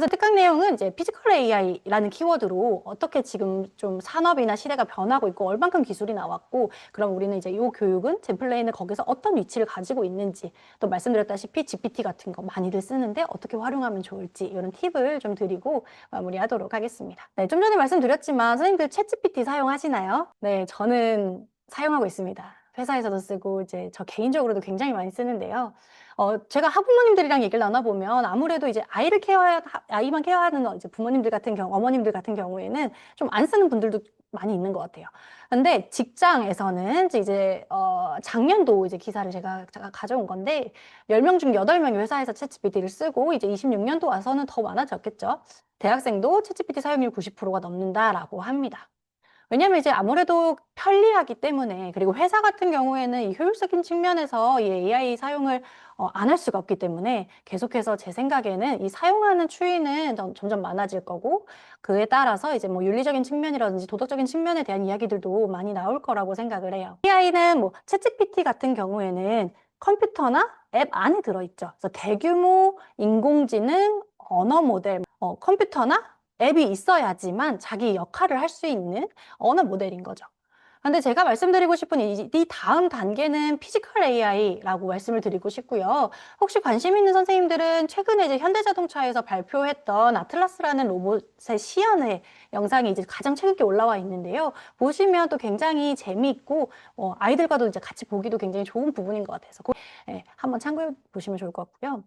그래서 특강 내용은 이제 피지컬 AI라는 키워드로 어떻게 지금 좀 산업이나 시대가 변하고 있고 얼만큼 기술이 나왔고, 그럼 우리는 이제 이 교육은 젠플레인을 거기서 어떤 위치를 가지고 있는지, 또 말씀드렸다시피 GPT 같은 거 많이들 쓰는데 어떻게 활용하면 좋을지 이런 팁을 좀 드리고 마무리하도록 하겠습니다. 네, 좀 전에 말씀드렸지만 선생님들 챗GPT 사용하시나요? 네, 저는 사용하고 있습니다. 회사에서도 쓰고 이제 저 개인적으로도 굉장히 많이 쓰는데요. 제가 학부모님들이랑 얘기를 나눠보면 아무래도 이제 아이만 케어하는 이제 부모님들 같은 경우, 어머님들 같은 경우에는 좀 안 쓰는 분들도 많이 있는 것 같아요. 근데 직장에서는 이제, 작년도 이제 기사를 제가 가져온 건데, 10명 중 8명이 회사에서 챗GPT를 쓰고, 이제 26년도 와서는 더 많아졌겠죠. 대학생도 챗GPT 사용률 90%가 넘는다라고 합니다. 왜냐면 이제 아무래도 편리하기 때문에, 그리고 회사 같은 경우에는 이 효율적인 측면에서 이 AI 사용을 안 할 수가 없기 때문에 계속해서 제 생각에는 이 사용하는 추이는 점점 많아질 거고, 그에 따라서 이제 뭐 윤리적인 측면이라든지 도덕적인 측면에 대한 이야기들도 많이 나올 거라고 생각을 해요. AI는 뭐 챗GPT 같은 경우에는 컴퓨터나 앱 안에 들어있죠. 그래서 대규모 인공지능 언어 모델, 컴퓨터나 앱이 있어야지만 자기 역할을 할 수 있는 언어 모델인 거죠. 근데 제가 말씀드리고 싶은 이 다음 단계는 피지컬 AI라고 말씀을 드리고 싶고요. 혹시 관심 있는 선생님들은 최근에 이제 현대자동차에서 발표했던 아틀라스라는 로봇의 시연의 영상이 이제 가장 최근에 올라와 있는데요. 보시면 또 굉장히 재미있고, 아이들과도 이제 같이 보기도 굉장히 좋은 부분인 것 같아서 한번 참고해 보시면 좋을 것 같고요.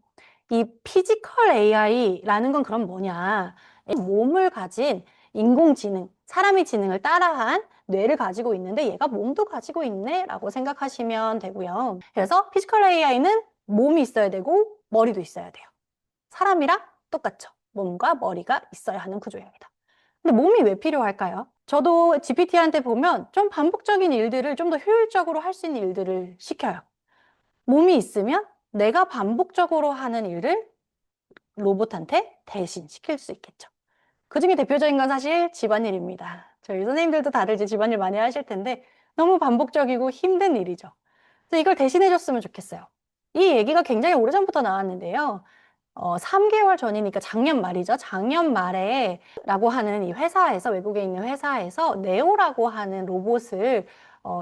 이 피지컬 AI라는 건 그럼 뭐냐? 몸을 가진 인공지능, 사람의 지능을 따라한 뇌를 가지고 있는데 얘가 몸도 가지고 있네 라고 생각하시면 되고요. 그래서 피지컬 AI는 몸이 있어야 되고 머리도 있어야 돼요. 사람이랑 똑같죠. 몸과 머리가 있어야 하는 구조입니다. 근데 몸이 왜 필요할까요? 저도 GPT한테 보면 좀 반복적인 일들을 좀 더 효율적으로 할 수 있는 일들을 시켜요. 몸이 있으면 내가 반복적으로 하는 일을 로봇한테 대신 시킬 수 있겠죠. 그중에 대표적인 건 사실 집안일입니다. 저희 선생님들도 다들 이제 집안일 많이 하실 텐데 너무 반복적이고 힘든 일이죠. 그래서 이걸 대신해줬으면 좋겠어요. 이 얘기가 굉장히 오래전부터 나왔는데요. 3개월 전이니까 작년 말이죠. 작년 말에 라고 하는 이 회사에서, 외국에 있는 회사에서 네오라고 하는 로봇을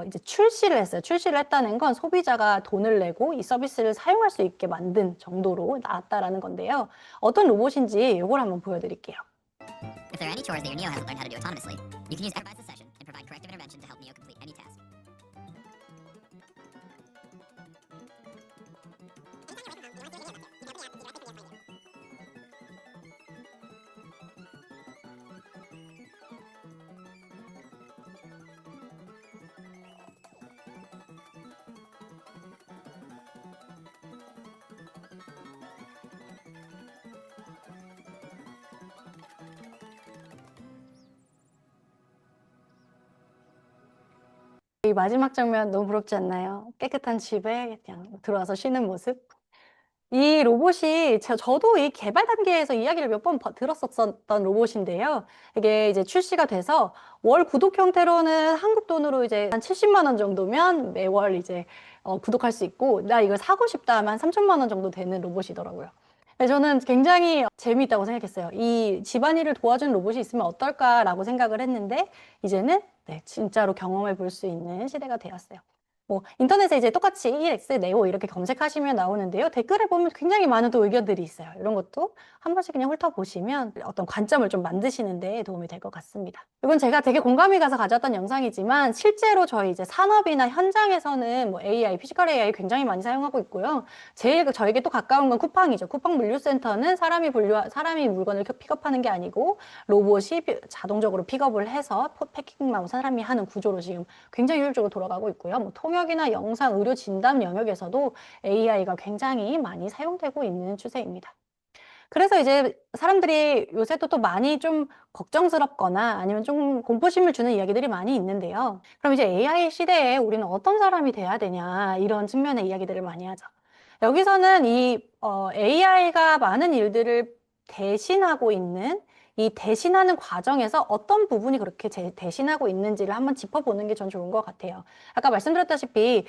이제 출시를 했어요. 출시를 했다는 건 소비자가 돈을 내고 이 서비스를 사용할 수 있게 만든 정도로 나왔다라는 건데요. 어떤 로봇인지 이걸 한번 보여드릴게요. If there are any chores that your Neo hasn't learned how to do autonomously, you can use Supervise the session and provide corrective intervention to help Neo complete any task. 이 마지막 장면 너무 부럽지 않나요? 깨끗한 집에 그냥 들어와서 쉬는 모습. 이 로봇이 저도 이 개발 단계에서 이야기를 몇 번 들었었던 로봇인데요. 이게 이제 출시가 돼서 월 구독 형태로는 한국 돈으로 이제 한 70만 원 정도면 매월 이제 구독할 수 있고, 나 이걸 사고 싶다 하면 한 3천만 원 정도 되는 로봇이더라고요. 저는 굉장히 재미있다고 생각했어요. 이 집안일을 도와주는 로봇이 있으면 어떨까라고 생각을 했는데, 이제는 진짜로 경험해 볼 수 있는 시대가 되었어요. 뭐 인터넷에 이제 똑같이 EX 네오 이렇게 검색하시면 나오는데요. 댓글에 보면 굉장히 많은 또 의견들이 있어요. 이런 것도 한 번씩 그냥 훑어보시면 어떤 관점을 좀 만드시는 데 도움이 될 것 같습니다. 이건 제가 되게 공감이 가서 가져왔던 영상이지만 실제로 저희 이제 산업이나 현장에서는 뭐 AI, 피지컬 AI 굉장히 많이 사용하고 있고요. 제일 저에게 또 가까운 건 쿠팡이죠. 쿠팡 물류센터는 사람이 물건을 픽업하는 게 아니고 로봇이 자동적으로 픽업을 해서 패킹만 사람이 하는 구조로 지금 굉장히 효율적으로 돌아가고 있고요. 뭐 통역이나 영상, 의료 진단 영역에서도 AI가 굉장히 많이 사용되고 있는 추세입니다. 그래서 이제 사람들이 요새 또 많이 좀 걱정스럽거나 아니면 좀 공포심을 주는 이야기들이 많이 있는데요. 그럼 이제 AI 시대에 우리는 어떤 사람이 돼야 되냐, 이런 측면의 이야기들을 많이 하죠. 여기서는 이 AI가 많은 일들을 대신하고 있는 이 대신하는 과정에서 어떤 부분이 그렇게 대신하고 있는지를 한번 짚어보는 게 전 좋은 것 같아요. 아까 말씀드렸다시피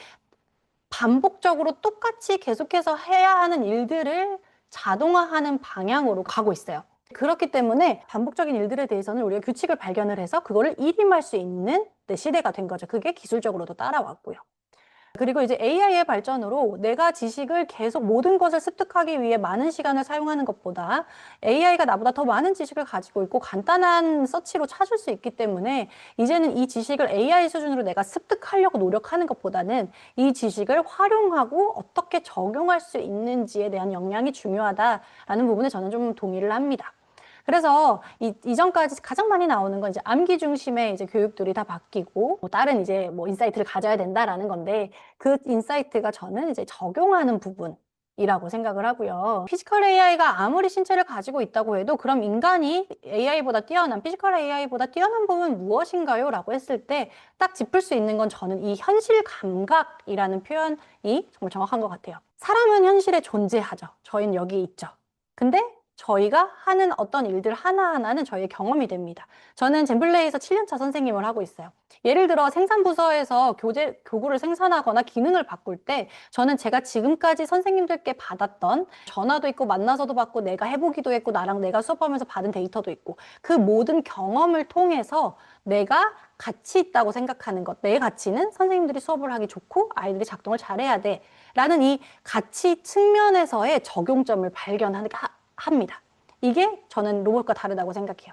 반복적으로 똑같이 계속해서 해야 하는 일들을 자동화하는 방향으로 가고 있어요. 그렇기 때문에 반복적인 일들에 대해서는 우리가 규칙을 발견을 해서 그거를 일임할 수 있는 시대가 된 거죠. 그게 기술적으로도 따라왔고요. 그리고 이제 AI의 발전으로 내가 지식을 계속 모든 것을 습득하기 위해 많은 시간을 사용하는 것보다 AI가 나보다 더 많은 지식을 가지고 있고 간단한 서치로 찾을 수 있기 때문에 이제는 이 지식을 AI 수준으로 내가 습득하려고 노력하는 것보다는 이 지식을 활용하고 어떻게 적용할 수 있는지에 대한 역량이 중요하다라는 부분에 저는 좀 동의를 합니다. 그래서 이전까지 가장 많이 나오는 건 이제 암기 중심의 이제 교육들이 다 바뀌고 뭐 다른 이제 뭐 인사이트를 가져야 된다라는 건데 그 인사이트가 저는 이제 적용하는 부분이라고 생각을 하고요. 피지컬 AI가 아무리 신체를 가지고 있다고 해도 그럼 인간이 AI보다 뛰어난 피지컬 AI보다 뛰어난 부분은 무엇인가요? 라고 했을 때 딱 짚을 수 있는 건 저는 이 현실 감각이라는 표현이 정말 정확한 것 같아요. 사람은 현실에 존재하죠. 저희는 여기 있죠. 근데 저희가 하는 어떤 일들 하나하나는 저희의 경험이 됩니다. 저는 젠블레이에서 7년차 선생님을 하고 있어요. 예를 들어 생산부서에서 교구를 생산하거나 기능을 바꿀 때 저는 제가 지금까지 선생님들께 받았던 전화도 있고 만나서도 받고 내가 해보기도 했고 나랑 내가 수업하면서 받은 데이터도 있고 그 모든 경험을 통해서 내가 가치 있다고 생각하는 것, 내 가치는 선생님들이 수업을 하기 좋고 아이들이 작동을 잘해야 돼 라는 이 가치 측면에서의 적용점을 합니다. 이게 저는 로봇과 다르다고 생각해요.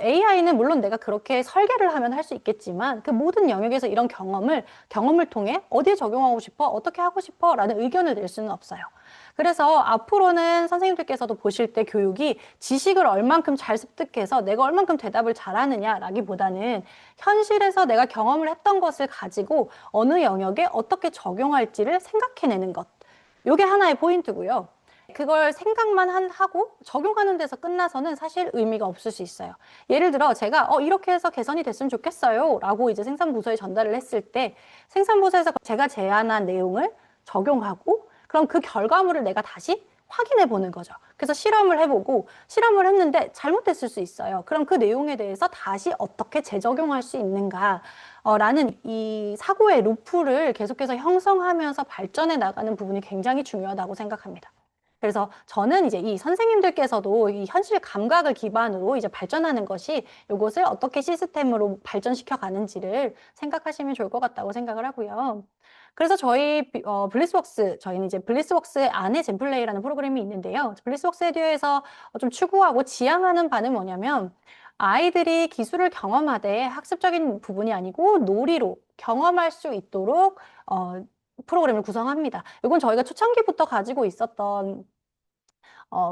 AI는 물론 내가 그렇게 설계를 하면 할 수 있겠지만 그 모든 영역에서 이런 경험을 통해 어디에 적용하고 싶어? 어떻게 하고 싶어? 라는 의견을 낼 수는 없어요. 그래서 앞으로는 선생님들께서도 보실 때 교육이 지식을 얼만큼 잘 습득해서 내가 얼만큼 대답을 잘하느냐라기보다는 현실에서 내가 경험을 했던 것을 가지고 어느 영역에 어떻게 적용할지를 생각해내는 것. 이게 하나의 포인트고요. 그걸 생각만 하고 적용하는 데서 끝나서는 사실 의미가 없을 수 있어요. 예를 들어 제가 이렇게 해서 개선이 됐으면 좋겠어요 라고 이제 생산부서에 전달을 했을 때 생산부서에서 제가 제안한 내용을 적용하고 그럼 그 결과물을 내가 다시 확인해 보는 거죠. 그래서 실험을 해보고 실험을 했는데 잘못됐을 수 있어요. 그럼 그 내용에 대해서 다시 어떻게 재적용할 수 있는가 라는 이 사고의 루프를 계속해서 형성하면서 발전해 나가는 부분이 굉장히 중요하다고 생각합니다. 그래서 저는 이제 이 선생님들께서도 이 현실 감각을 기반으로 이제 발전하는 것이 이것을 어떻게 시스템으로 발전시켜 가는지를 생각하시면 좋을 것 같다고 생각을 하고요. 그래서 저희는 이제 블리스웍스 안에 젠플레이라는 프로그램이 있는데요. 블리스웍스 에듀에서 좀 추구하고 지향하는 바는 뭐냐면 아이들이 기술을 경험하되 학습적인 부분이 아니고 놀이로 경험할 수 있도록 프로그램을 구성합니다. 이건 저희가 초창기부터 가지고 있었던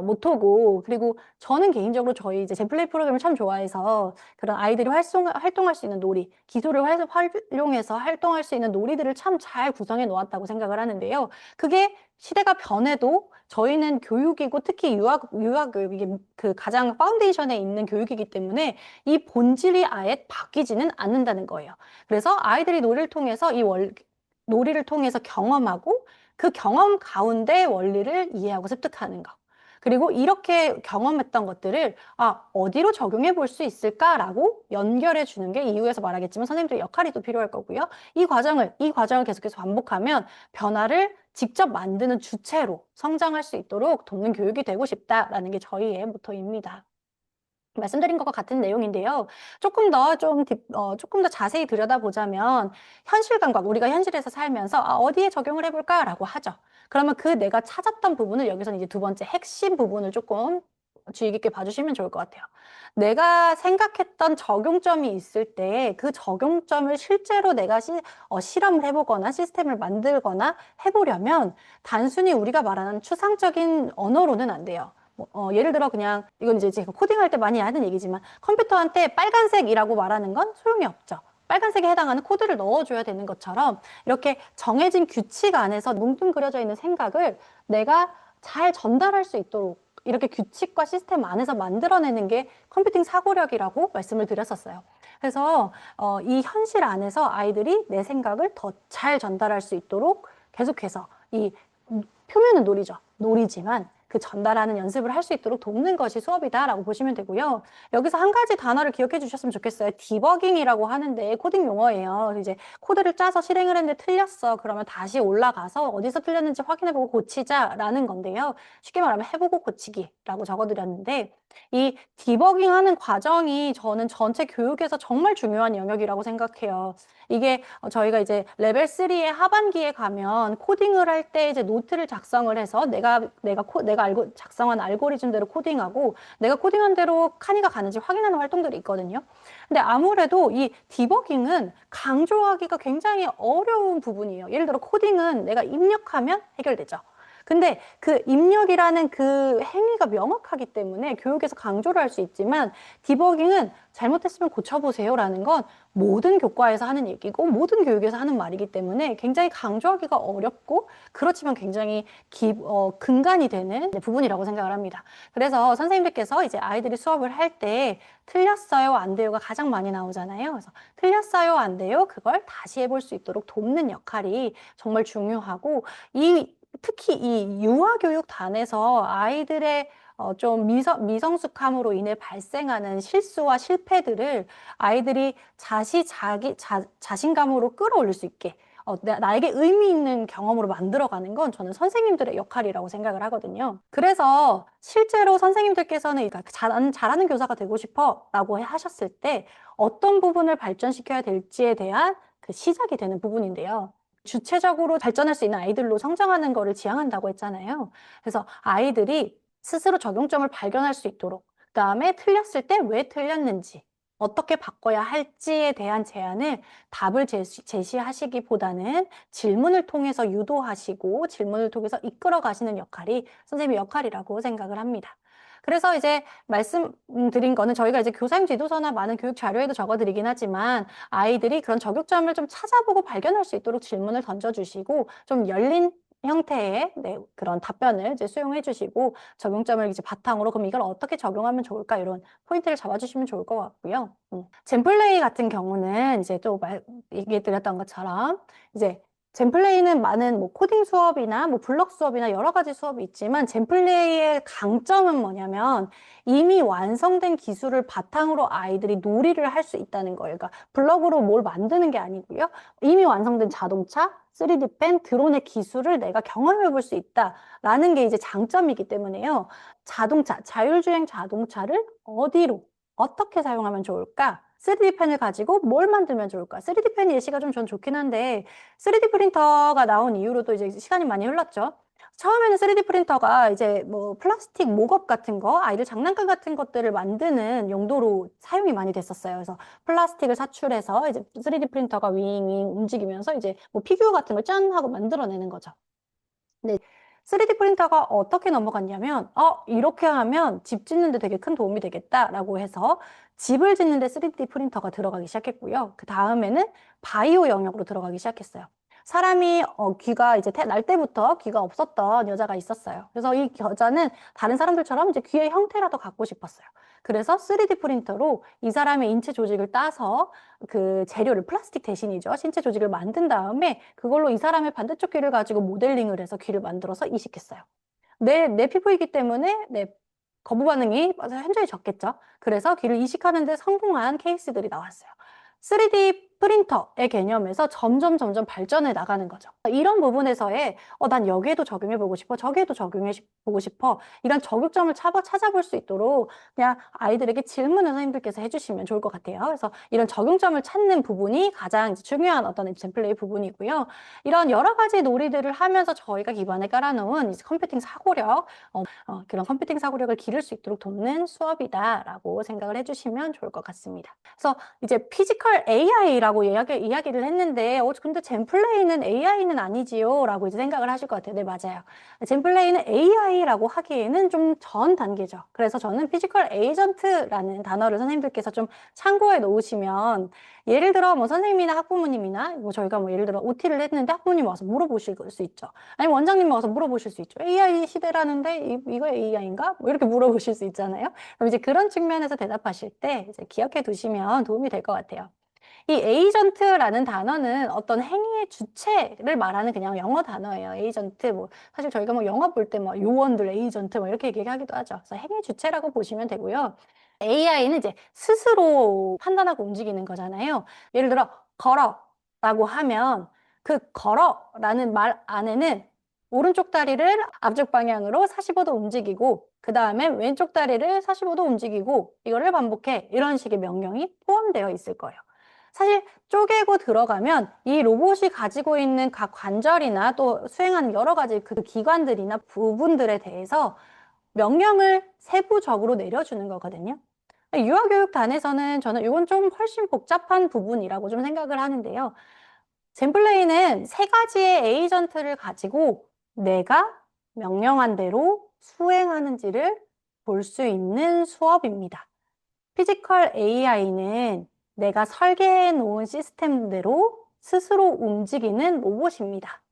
모토고, 그리고 저는 개인적으로 저희 이제 젠플레이 프로그램을 참 좋아해서 그런 아이들이 활동할 수 있는 놀이, 기술을 활용해서 활동할 수 있는 놀이들을 참 잘 구성해 놓았다고 생각을 하는데요. 그게 시대가 변해도 저희는 교육이고 특히 유아 교육이 그 가장 파운데이션에 있는 교육이기 때문에 이 본질이 아예 바뀌지는 않는다는 거예요. 그래서 아이들이 놀이를 통해서 경험하고 그 경험 가운데 원리를 이해하고 습득하는 거. 그리고 이렇게 경험했던 것들을 어디로 적용해 볼 수 있을까라고 연결해 주는 게 이후에서 말하겠지만 선생님들의 역할이 또 필요할 거고요. 이 과정을 계속해서 반복하면 변화를 직접 만드는 주체로 성장할 수 있도록 돕는 교육이 되고 싶다라는 게 저희의 모토입니다. 말씀드린 것과 같은 내용인데요. 조금 더 자세히 들여다보자면 현실 감각, 우리가 현실에서 살면서 어디에 적용을 해볼까라고 하죠. 그러면 그 내가 찾았던 부분을 여기서는 이제 두 번째 핵심 부분을 조금 주의 깊게 봐주시면 좋을 것 같아요. 내가 생각했던 적용점이 있을 때 그 적용점을 실제로 내가 실험을 해보거나 시스템을 만들거나 해보려면 단순히 우리가 말하는 추상적인 언어로는 안 돼요. 예를 들어 그냥 이건 이제 제가 코딩할 때 많이 하는 얘기지만 컴퓨터한테 빨간색이라고 말하는 건 소용이 없죠. 빨간색에 해당하는 코드를 넣어줘야 되는 것처럼 이렇게 정해진 규칙 안에서 뭉뚱그려져 있는 생각을 내가 잘 전달할 수 있도록 이렇게 규칙과 시스템 안에서 만들어내는 게 컴퓨팅 사고력이라고 말씀을 드렸었어요. 그래서 이 현실 안에서 아이들이 내 생각을 더 잘 전달할 수 있도록 계속해서 이 표면은 놀이지만 그 전달하는 연습을 할 수 있도록 돕는 것이 수업이다라고 보시면 되고요. 여기서 한 가지 단어를 기억해 주셨으면 좋겠어요. 디버깅이라고 하는데 코딩 용어예요. 이제 코드를 짜서 실행을 했는데 틀렸어. 그러면 다시 올라가서 어디서 틀렸는지 확인해보고 고치자라는 건데요. 쉽게 말하면 해보고 고치기라고 적어드렸는데 이 디버깅하는 과정이 저는 전체 교육에서 정말 중요한 영역이라고 생각해요. 이게 저희가 이제 레벨 3의 하반기에 가면 코딩을 할 때 이제 노트를 작성을 해서 내가 작성한 알고리즘대로 코딩하고 내가 코딩한 대로 카니가 가는지 확인하는 활동들이 있거든요. 근데 아무래도 이 디버깅은 강조하기가 굉장히 어려운 부분이에요. 예를 들어 코딩은 내가 입력하면 해결되죠. 근데 그 입력이라는 그 행위가 명확하기 때문에 교육에서 강조를 할 수 있지만 디버깅은 잘못했으면 고쳐보세요라는 건 모든 교과에서 하는 얘기고 모든 교육에서 하는 말이기 때문에 굉장히 강조하기가 어렵고 그렇지만 굉장히 근간이 되는 부분이라고 생각을 합니다. 그래서 선생님들께서 이제 아이들이 수업을 할 때 틀렸어요, 안 돼요가 가장 많이 나오잖아요. 그래서 틀렸어요, 안 돼요, 그걸 다시 해볼 수 있도록 돕는 역할이 정말 중요하고 특히 이 유아교육단에서 아이들의 좀 미성숙함으로 인해 발생하는 실수와 실패들을 아이들이 자신감으로 끌어올릴 수 있게 나에게 의미 있는 경험으로 만들어가는 건 저는 선생님들의 역할이라고 생각을 하거든요. 그래서 실제로 선생님들께서는 그러니까 잘하는 교사가 되고 싶어 라고 하셨을 때 어떤 부분을 발전시켜야 될지에 대한 그 시작이 되는 부분인데요. 주체적으로 발전할 수 있는 아이들로 성장하는 거를 지향한다고 했잖아요. 그래서 아이들이 스스로 적용점을 발견할 수 있도록, 그다음에 틀렸을 때 왜 틀렸는지, 어떻게 바꿔야 할지에 대한 답을 제시하시기보다는 질문을 통해서 유도하시고 질문을 통해서 이끌어 가시는 역할이 선생님의 역할이라고 생각을 합니다. 그래서 이제 말씀드린 거는 저희가 이제 교사님 지도서나 많은 교육 자료에도 적어드리긴 하지만 아이들이 그런 저격점을 좀 찾아보고 발견할 수 있도록 질문을 던져주시고 좀 열린 형태의 그런 답변을 이제 수용해 주시고 적용점을 이제 바탕으로 그럼 이걸 어떻게 적용하면 좋을까 이런 포인트를 잡아주시면 좋을 것 같고요. 젠플레이 같은 경우는 이제 또 얘기해 드렸던 것처럼 이제 젠플레이는 많은 뭐 코딩 수업이나 뭐 블럭 수업이나 여러 가지 수업이 있지만 젠플레이의 강점은 뭐냐면 이미 완성된 기술을 바탕으로 아이들이 놀이를 할 수 있다는 거예요. 그러니까 블럭으로 뭘 만드는 게 아니고요. 이미 완성된 자동차, 3D 펜, 드론의 기술을 내가 경험해 볼 수 있다라는 게 이제 장점이기 때문에요. 자율주행 자동차를 어디로, 어떻게 사용하면 좋을까? 3D 펜을 가지고 뭘 만들면 좋을까? 3D 펜 예시가 좀 전 좋긴 한데 3D 프린터가 나온 이후로도 이제 시간이 많이 흘렀죠. 처음에는 3D 프린터가 이제 뭐 플라스틱 목업 같은 거, 아이들 장난감 같은 것들을 만드는 용도로 사용이 많이 됐었어요. 그래서 플라스틱을 사출해서 이제 3D 프린터가 윙윙 움직이면서 이제 뭐 피규어 같은 걸 짠 하고 만들어내는 거죠. 네. 3D 프린터가 어떻게 넘어갔냐면, 이렇게 하면 집 짓는데 되게 큰 도움이 되겠다라고 해서 집을 짓는데 3D 프린터가 들어가기 시작했고요. 그 다음에는 바이오 영역으로 들어가기 시작했어요. 사람이 귀가 이제 날 때부터 귀가 없었던 여자가 있었어요. 그래서 이 여자는 다른 사람들처럼 이제 귀의 형태라도 갖고 싶었어요. 그래서 3D 프린터로 이 사람의 인체 조직을 따서 그 재료를 플라스틱 대신이죠. 신체 조직을 만든 다음에 그걸로 이 사람의 반대쪽 귀를 가지고 모델링을 해서 귀를 만들어서 이식했어요. 내 피부이기 때문에 거부 반응이 현저히 적겠죠. 그래서 귀를 이식하는 데 성공한 케이스들이 나왔어요. 3D 프린터의 개념에서 점점 발전해 나가는 거죠. 이런 부분에서의 난 여기에도 적용해보고 싶어, 저기에도 적용해보고 싶어, 이런 적용점을 찾아볼 수 있도록 그냥 아이들에게 질문을 선생님들께서 해주시면 좋을 것 같아요. 그래서 이런 적용점을 찾는 부분이 가장 중요한 어떤 젠플레이 부분이고요. 이런 여러 가지 놀이들을 하면서 저희가 기반에 깔아놓은 컴퓨팅 사고력, 그런 컴퓨팅 사고력을 기를 수 있도록 돕는 수업이다라고 생각을 해주시면 좋을 것 같습니다. 그래서 이제 피지컬 AI라고 이야기를 했는데, 근데 젠플레이는 AI는 아니지요? 라고 이제 생각을 하실 것 같아요. 네, 맞아요. 젠플레이는 AI라고 하기에는 좀 전 단계죠. 그래서 저는 피지컬 에이전트라는 단어를 선생님들께서 좀 참고해 놓으시면, 예를 들어 뭐 선생님이나 학부모님이나 뭐 저희가 뭐 예를 들어 OT를 했는데 학부모님 와서 물어보실 수 있죠. 아니면 원장님 와서 물어보실 수 있죠. AI 시대라는데 이거 AI인가? 뭐 이렇게 물어보실 수 있잖아요. 그럼 이제 그런 측면에서 대답하실 때 이제 기억해 두시면 도움이 될 것 같아요. 이 에이전트라는 단어는 어떤 행위의 주체를 말하는 그냥 영어 단어예요. 에이전트, 뭐, 사실 저희가 뭐 영화 볼 때 뭐 요원들 에이전트 뭐 이렇게 얘기하기도 하죠. 그래서 행위 주체라고 보시면 되고요. AI는 이제 스스로 판단하고 움직이는 거잖아요. 예를 들어, 걸어 라고 하면 그 걸어라는 말 안에는 오른쪽 다리를 앞쪽 방향으로 45도 움직이고 그 다음에 왼쪽 다리를 45도 움직이고 이거를 반복해 이런 식의 명령이 포함되어 있을 거예요. 사실 쪼개고 들어가면 이 로봇이 가지고 있는 각 관절이나 또 수행하는 여러 가지 그 기관들이나 부분들에 대해서 명령을 세부적으로 내려주는 거거든요. 유아교육단에서는 저는 이건 좀 훨씬 복잡한 부분이라고 좀 생각을 하는데요. 젠플레이는 세 가지의 에이전트를 가지고 내가 명령한 대로 수행하는지를 볼 수 있는 수업입니다. 피지컬 AI는 내가 설계해 놓은 시스템대로 스스로 움직이는 로봇입니다.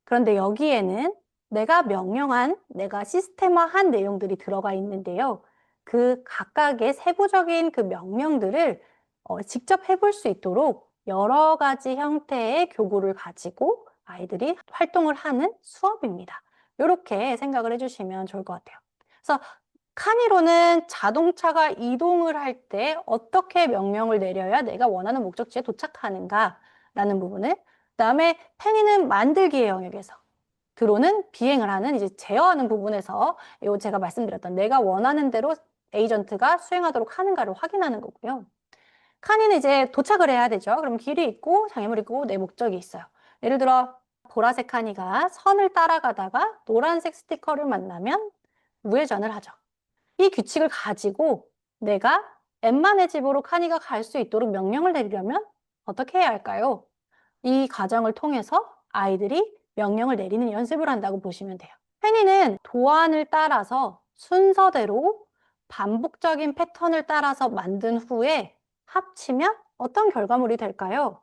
그런데 여기에는 내가 명령한, 내가 시스템화한 내용들이 들어가 있는데요. 그 각각의 세부적인 그 명령들을 직접 해볼 수 있도록 여러 가지 형태의 교구를 가지고 아이들이 활동을 하는 수업입니다. 이렇게 생각을 해주시면 좋을 것 같아요. 그래서 카니로는 자동차가 이동을 할 때 어떻게 명령을 내려야 내가 원하는 목적지에 도착하는가라는 부분을, 그다음에 페니는 만들기의 영역에서, 드론은 비행을 하는 이제 제어하는 부분에서 요 제가 말씀드렸던 내가 원하는 대로 에이전트가 수행하도록 하는가를 확인하는 거고요. 카니는 이제 도착을 해야 되죠. 그럼 길이 있고 장애물이 있고 내 목적이 있어요. 예를 들어 보라색 카니가 선을 따라가다가 노란색 스티커를 만나면 우회전을 하죠. 이 규칙을 가지고 내가 엠마의 집으로 카니가 갈 수 있도록 명령을 내리려면 어떻게 해야 할까요? 이 과정을 통해서 아이들이 명령을 내리는 연습을 한다고 보시면 돼요. 페니는 도안을 따라서 순서대로 반복적인 패턴을 따라서 만든 후에 합치면 어떤 결과물이 될까요?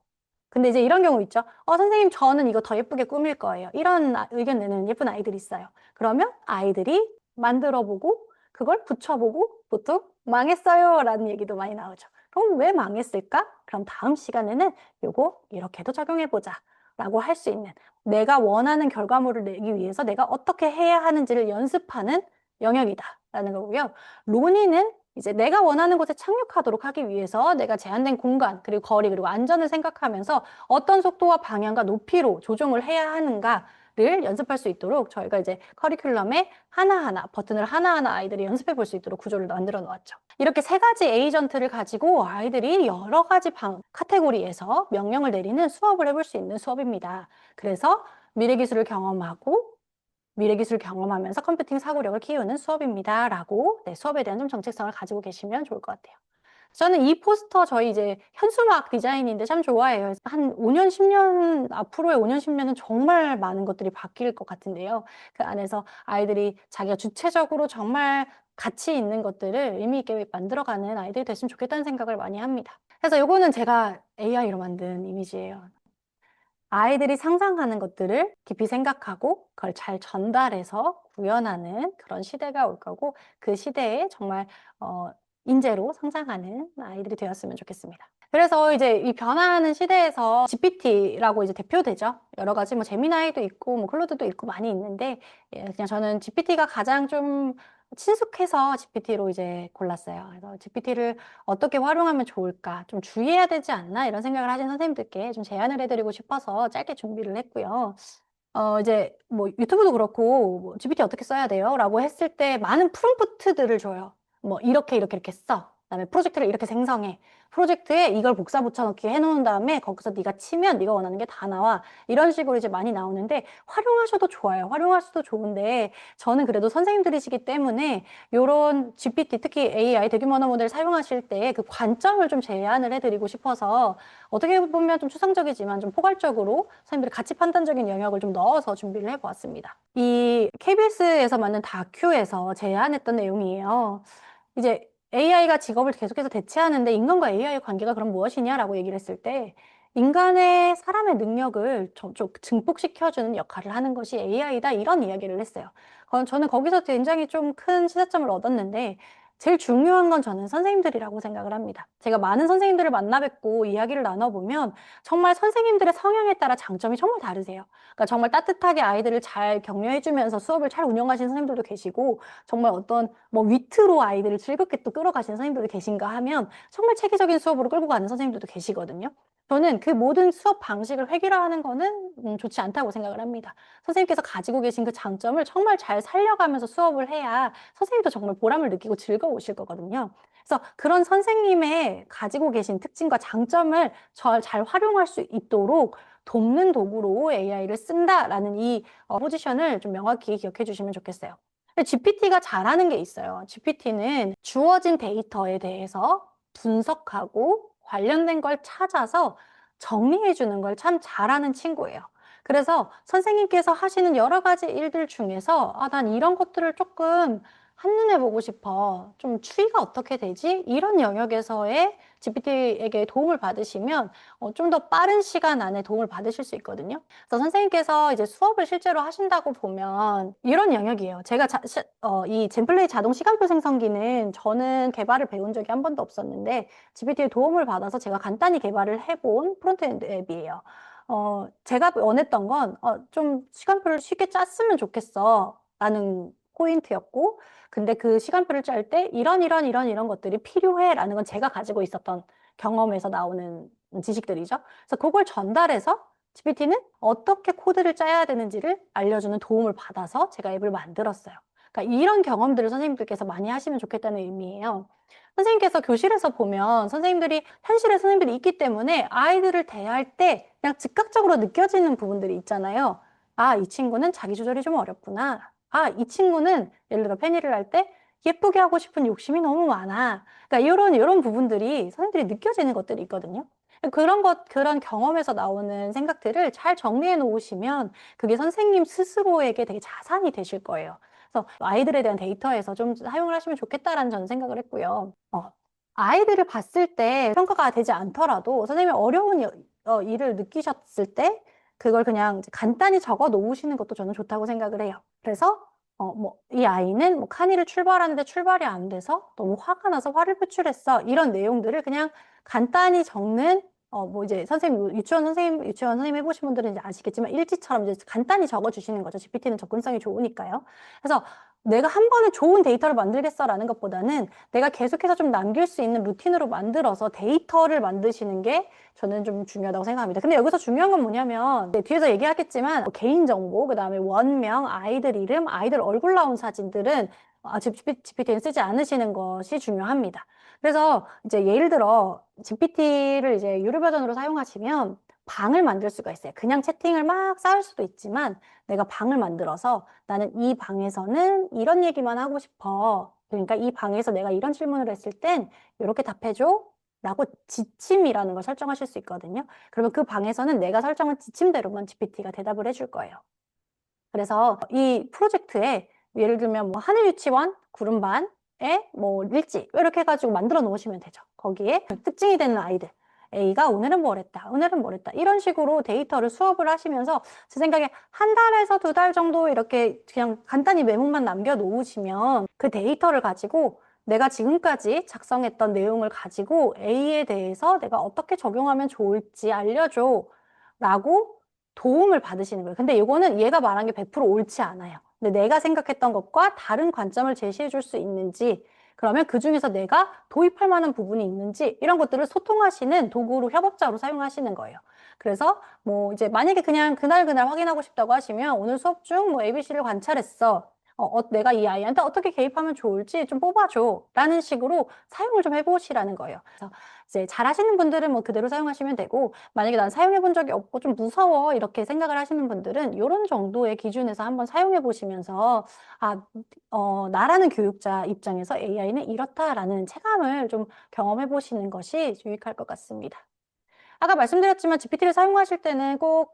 근데 이제 이런 경우 있죠. 선생님, 저는 이거 더 예쁘게 꾸밀 거예요. 이런 의견 내는 예쁜 아이들이 있어요. 그러면 아이들이 만들어보고 그걸 붙여보고 보통 망했어요 라는 얘기도 많이 나오죠. 그럼 왜 망했을까? 그럼 다음 시간에는 요거 이렇게도 적용해보자 라고 할 수 있는, 내가 원하는 결과물을 내기 위해서 내가 어떻게 해야 하는지를 연습하는 영역이다 라는 거고요. 로니는 이제 내가 원하는 곳에 착륙하도록 하기 위해서 내가 제한된 공간, 그리고 거리, 그리고 안전을 생각하면서 어떤 속도와 방향과 높이로 조정을 해야 하는가를 연습할 수 있도록 저희가 이제 커리큘럼에 하나하나, 버튼을 하나하나 아이들이 연습해 볼 수 있도록 구조를 만들어 놓았죠. 이렇게 세 가지 에이전트를 가지고 아이들이 여러 가지 카테고리에서 명령을 내리는 수업을 해볼 수 있는 수업입니다. 그래서 미래기술을 경험하고 미래기술 경험하면서 컴퓨팅 사고력을 키우는 수업입니다. 라고 수업에 대한 좀 정체성을 가지고 계시면 좋을 것 같아요. 저는 이 포스터 저희 이제 현수막 디자인인데 참 좋아해요. 한 5년, 10년, 앞으로의 5년, 10년은 정말 많은 것들이 바뀔 것 같은데요. 그 안에서 아이들이 자기가 주체적으로 정말 가치 있는 것들을 의미 있게 만들어가는 아이들이 됐으면 좋겠다는 생각을 많이 합니다. 그래서 요거는 제가 AI로 만든 이미지예요. 아이들이 상상하는 것들을 깊이 생각하고 그걸 잘 전달해서 구현하는 그런 시대가 올 거고, 그 시대에 정말 인재로 성장하는 아이들이 되었으면 좋겠습니다. 그래서 이제 이 변화하는 시대에서 GPT라고 이제 대표되죠. 여러 가지 뭐 제미나이도 있고 뭐 클로드도 있고 많이 있는데, 그냥 저는 GPT가 가장 좀 친숙해서 GPT로 이제 골랐어요. 그래서 GPT를 어떻게 활용하면 좋을까, 좀 주의해야 되지 않나 이런 생각을 하신 선생님들께 좀 제안을 해드리고 싶어서 짧게 준비를 했고요. 이제 뭐 유튜브도 그렇고 뭐 GPT 어떻게 써야 돼요? 라고 했을 때 많은 프롬프트들을 줘요. 뭐 이렇게 써. 그다음에 프로젝트를 이렇게 생성해. 프로젝트에 이걸 복사 붙여넣기 해놓은 다음에 거기서 네가 치면 네가 원하는 게 다 나와. 이런 식으로 이제 많이 나오는데 활용하셔도 좋아요. 활용하셔도 좋은데 저는 그래도 선생님들이시기 때문에 요런 GPT, 특히 AI 대규모 언어 모델 사용하실 때 그 관점을 좀 제안을 해드리고 싶어서 어떻게 보면 좀 추상적이지만 좀 포괄적으로 선생님들이 가치 판단적인 영역을 좀 넣어서 준비를 해보았습니다. 이 KBS에서 만든 다큐에서 제안했던 내용이에요. 이제 AI가 직업을 계속해서 대체하는데 인간과 AI의 관계가 그럼 무엇이냐라고 얘기를 했을 때, 인간의 사람의 능력을 좀 증폭시켜주는 역할을 하는 것이 AI다 이런 이야기를 했어요. 저는 거기서 굉장히 좀 큰 시사점을 얻었는데, 제일 중요한 건 저는 선생님들이라고 생각을 합니다. 제가 많은 선생님들을 만나 뵙고 이야기를 나눠보면 정말 선생님들의 성향에 따라 장점이 정말 다르세요. 그러니까 정말 따뜻하게 아이들을 잘 격려해주면서 수업을 잘 운영하시는 선생님들도 계시고, 정말 어떤 뭐 위트로 아이들을 즐겁게 또 끌어가시는 선생님들도 계신가 하면 정말 체계적인 수업으로 끌고 가는 선생님들도 계시거든요. 저는 그 모든 수업 방식을 획일화하는 거는 좋지 않다고 생각을 합니다. 선생님께서 가지고 계신 그 장점을 정말 잘 살려가면서 수업을 해야 선생님도 정말 보람을 느끼고 즐거우실 거거든요. 그래서 그런 선생님의 가지고 계신 특징과 장점을 잘 활용할 수 있도록 돕는 도구로 AI를 쓴다라는 이 포지션을 좀 명확히 기억해 주시면 좋겠어요. GPT가 잘하는 게 있어요. GPT는 주어진 데이터에 대해서 분석하고 관련된 걸 찾아서 정리해 주는 걸 참 잘하는 친구예요. 그래서 선생님께서 하시는 여러 가지 일들 중에서 난 이런 것들을 조금 한눈에 보고 싶어. 좀 추이가 어떻게 되지? 이런 영역에서의 GPT에게 도움을 받으시면 좀 더 빠른 시간 안에 도움을 받으실 수 있거든요. 그래서 선생님께서 이제 수업을 실제로 하신다고 보면 이런 영역이에요. 제가 이 젠플레이 자동 시간표 생성기는 저는 개발을 배운 적이 한 번도 없었는데 GPT의 도움을 받아서 제가 간단히 개발을 해본 프론트엔드 앱이에요. 제가 원했던 건, 좀 시간표를 쉽게 짰으면 좋겠어. 라는 포인트였고, 근데 그 시간표를 짤 때 이런 것들이 필요해. 라는 건 제가 가지고 있었던 경험에서 나오는 지식들이죠. 그래서 그걸 전달해서 GPT는 어떻게 코드를 짜야 되는지를 알려주는 도움을 받아서 제가 앱을 만들었어요. 그러니까 이런 경험들을 선생님들께서 많이 하시면 좋겠다는 의미예요. 선생님께서 교실에서 보면 선생님들이 현실에 선생님들이 있기 때문에 아이들을 대할 때 그냥 즉각적으로 느껴지는 부분들이 있잖아요. 이 친구는 자기 조절이 좀 어렵구나. 이 친구는 예를 들어 펜일을 할 때 예쁘게 하고 싶은 욕심이 너무 많아. 그러니까 이런 부분들이 선생님들이 느껴지는 것들이 있거든요. 그런 경험에서 나오는 생각들을 잘 정리해 놓으시면 그게 선생님 스스로에게 되게 자산이 되실 거예요. 그래서 아이들에 대한 데이터에서 좀 사용을 하시면 좋겠다라는 저는 생각을 했고요. 아이들을 봤을 때 평가가 되지 않더라도 선생님이 어려운 일을 느끼셨을 때 그걸 그냥 이제 간단히 적어 놓으시는 것도 저는 좋다고 생각을 해요. 그래서 이 아이는 뭐 칸이를 출발하는데 출발이 안 돼서 너무 화가 나서 화를 표출했어. 이런 내용들을 그냥 간단히 적는 뭐 이제 유치원 선생님 해보신 분들은 이제 아시겠지만 일지처럼 이제 간단히 적어 주시는 거죠. GPT는 접근성이 좋으니까요. 그래서 내가 한 번에 좋은 데이터를 만들겠어라는 것보다는 내가 계속해서 좀 남길 수 있는 루틴으로 만들어서 데이터를 만드시는 게 저는 좀 중요하다고 생각합니다. 근데 여기서 중요한 건 뭐냐면 뒤에서 얘기하겠지만 개인정보, 그다음에 원명, 아이들 이름, 아이들 얼굴 나온 사진들은 GPT는 쓰지 않으시는 것이 중요합니다. 그래서 이제 예를 들어 GPT를 이제 유료 버전으로 사용하시면 방을 만들 수가 있어요. 그냥 채팅을 막 쌓을 수도 있지만 내가 방을 만들어서 나는 이 방에서는 이런 얘기만 하고 싶어. 그러니까 이 방에서 내가 이런 질문을 했을 땐 이렇게 답해줘. 라고 지침이라는 걸 설정하실 수 있거든요. 그러면 그 방에서는 내가 설정한 지침대로만 GPT가 대답을 해줄 거예요. 그래서 이 프로젝트에 예를 들면 뭐 하늘 유치원 구름반에 뭐 일지 이렇게 해가지고 만들어 놓으시면 되죠. 거기에 특징이 되는 아이들. A가 오늘은 뭘 했다, 오늘은 뭘 했다. 이런 식으로 데이터를 수업을 하시면서 제 생각에 한 달에서 두 달 정도 이렇게 그냥 간단히 메모만 남겨 놓으시면 그 데이터를 가지고 내가 지금까지 작성했던 내용을 가지고 A에 대해서 내가 어떻게 적용하면 좋을지 알려줘. 라고 도움을 받으시는 거예요. 근데 이거는 얘가 말한 게 100% 옳지 않아요. 근데 내가 생각했던 것과 다른 관점을 제시해 줄 수 있는지, 그러면 그 중에서 내가 도입할 만한 부분이 있는지, 이런 것들을 소통하시는 도구로, 협업자로 사용하시는 거예요. 그래서 뭐 이제 만약에 그냥 그날 확인하고 싶다고 하시면 오늘 수업 중 뭐 ABC를 관찰했어. 내가 이 아이한테 어떻게 개입하면 좋을지 좀 뽑아줘. 라는 식으로 사용을 좀 해보시라는 거예요. 그래서 이제 잘하시는 분들은 뭐 그대로 사용하시면 되고, 만약에 난 사용해 본 적이 없고 좀 무서워 이렇게 생각을 하시는 분들은 이런 정도의 기준에서 한번 사용해 보시면서 나라는 교육자 입장에서 AI는 이렇다라는 체감을 좀 경험해 보시는 것이 유익할 것 같습니다. 아까 말씀드렸지만 GPT를 사용하실 때는 꼭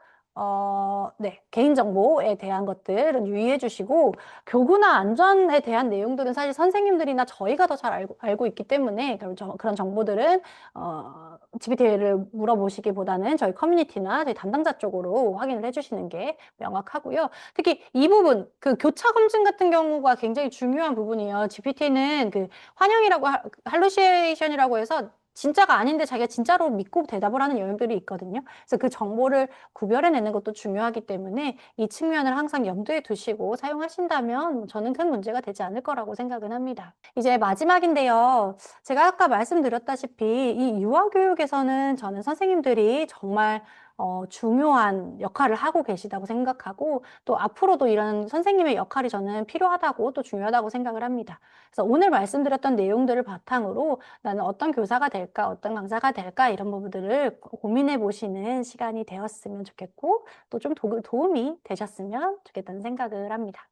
네, 개인정보에 대한 것들은 유의해 주시고, 교구나 안전에 대한 내용들은 사실 선생님들이나 저희가 더 잘 알고 있기 때문에, 그런 정보들은, GPT를 물어보시기보다는 저희 커뮤니티나 저희 담당자 쪽으로 확인을 해 주시는 게 명확하고요. 특히 이 부분, 그 교차 검증 같은 경우가 굉장히 중요한 부분이에요. GPT는 그 환영이라고, 할루시에이션이라고 해서 진짜가 아닌데 자기가 진짜로 믿고 대답을 하는 영역들이 있거든요. 그래서 그 정보를 구별해내는 것도 중요하기 때문에 이 측면을 항상 염두에 두시고 사용하신다면 저는 큰 문제가 되지 않을 거라고 생각은 합니다. 이제 마지막인데요. 제가 아까 말씀드렸다시피 이 유아교육에서는 저는 선생님들이 정말 중요한 역할을 하고 계시다고 생각하고 또 앞으로도 이런 선생님의 역할이 저는 필요하다고 또 중요하다고 생각을 합니다. 그래서 오늘 말씀드렸던 내용들을 바탕으로 나는 어떤 교사가 될까, 어떤 강사가 될까 이런 부분들을 고민해 보시는 시간이 되었으면 좋겠고 또 좀 도움이 되셨으면 좋겠다는 생각을 합니다.